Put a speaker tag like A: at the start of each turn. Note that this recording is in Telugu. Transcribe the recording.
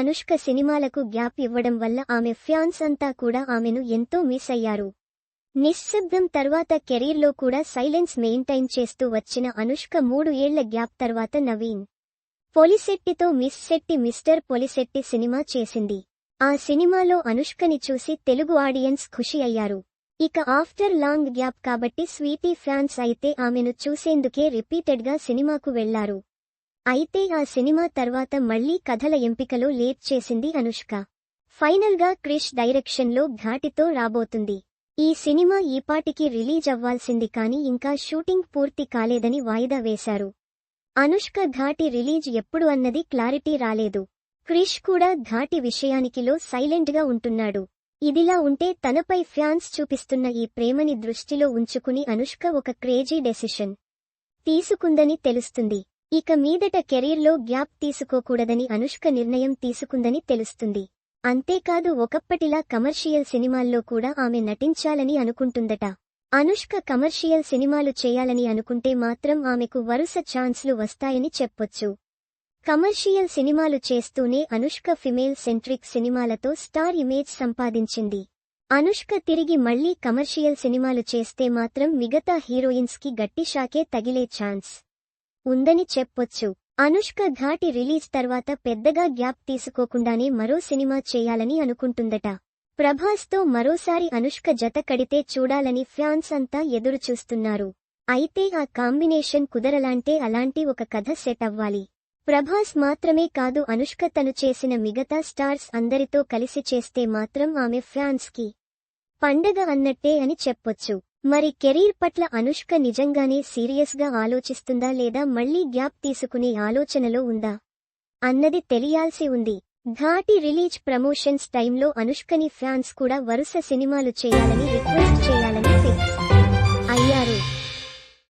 A: అనుష్క సినిమాలకు గ్యాప్ ఇవ్వడం వల్ల ఆమె ఫ్యాన్స్ అంతా కూడా ఆమెను ఎంతో మిస్ అయ్యారు. నిశ్శబ్దం తర్వాత కెరీర్లో కూడా సైలెన్స్ మెయింటైన్ చేస్తూ వచ్చిన అనుష్క 3 ఏళ్ల గ్యాప్ తర్వాత నవీన్ పొలిశెట్టితో Miss Shetty Mister Polishetty cinema చేసింది. ఆ సినిమాలో అనుష్కని చూసి తెలుగు ఆడియన్స్ ఖుషి అయ్యారు. ఇక ఆఫ్టర్ లాంగ్ గ్యాప్ కాబట్టి స్వీటీ ఫ్యాన్స్ అయితే ఆమెను చూసేందుకే రిపీటెడ్గా సినిమాకు వెళ్లారు. అయితే ఆ సినిమా తర్వాత మళ్లీ కథల ఎంపికలో లేట్ చేసింది అనుష్క. ఫైనల్గా క్రిష్ డైరెక్షన్లో ఘాటితో రాబోతుంది. ఈ సినిమా ఈపాటికి రిలీజ్ అవ్వాల్సింది కానీ ఇంకా షూటింగ్ పూర్తి కాలేదని వాయిదా వేశారు. అనుష్క ఘాటి రిలీజ్ ఎప్పుడు అన్నది క్లారిటీ రాలేదు. క్రిష్ కూడా ఘాటి విషయానికిలో సైలెంట్గా ఉంటున్నాడు. ఇదిలా ఉంటే తనపై ఫ్యాన్స్ చూపిస్తున్న ఈ ప్రేమని దృష్టిలో ఉంచుకుని అనుష్క ఒక క్రేజీ డెసిషన్ తీసుకుందని తెలుస్తుంది. ఇక మీదట కెరీర్లో గ్యాప్ తీసుకోకూడదని అనుష్క నిర్ణయం తీసుకుందని తెలుస్తుంది. అంతేకాదు ఒకప్పటిలా కమర్షియల్ సినిమాల్లో కూడా ఆమె నటించాలని అనుకుంటుందట. అనుష్క కమర్షియల్ సినిమాలు చేయాలని అనుకుంటే మాత్రం ఆమెకు వరుస ఛాన్స్లు వస్తాయని చెప్పొచ్చు. కమర్షియల్ సినిమాలు చేస్తూనే అనుష్క ఫిమేల్ సెంట్రిక్ సినిమాలతో స్టార్ ఇమేజ్ సంపాదించింది. అనుష్క తిరిగి మళ్లీ కమర్షియల్ సినిమాలు చేస్తే మాత్రం మిగతా హీరోయిన్స్ కి గట్టి షాకే తగిలే ఛాన్స్ ఉందని చెప్పొచ్చు. అనుష్క ఘాటి రిలీజ్ తర్వాత పెద్దగా గ్యాప్ తీసుకోకుండానే మరో సినిమా చేయాలని అనుకుంటుందట. ప్రభాస్తో మరోసారి అనుష్క జత కడితే చూడాలని ఫ్యాన్స్ అంతా ఎదురుచూస్తున్నారు. అయితే ఆ కాంబినేషన్ కుదరలాంటే అలాంటి ఒక కథ సెట్ అవ్వాలి. ప్రభాస్ మాత్రమే కాదు అనుష్క తను చేసిన మిగతా స్టార్స్ అందరితో కలిసి చేస్తే మాత్రం ఆమె ఫ్యాన్స్ కి పండగ అన్నట్టే అని చెప్పొచ్చు. మరి కెరీర్ పట్ల అనుష్క నిజంగానే సీరియస్ గా ఆలోచిస్తుందా లేదా మళ్లీ గ్యాప్ తీసుకునే ఆలోచనలో ఉందా అన్నది తెలియాల్సి ఉంది. ఘాటి రిలీజ్ ప్రమోషన్స్ టైంలో అనుష్కని ఫ్యాన్స్ కూడా వరుస సినిమాలు చేయాలని రిక్వెస్ట్ చేయాలని ఫిక్స్ అయ్యారు.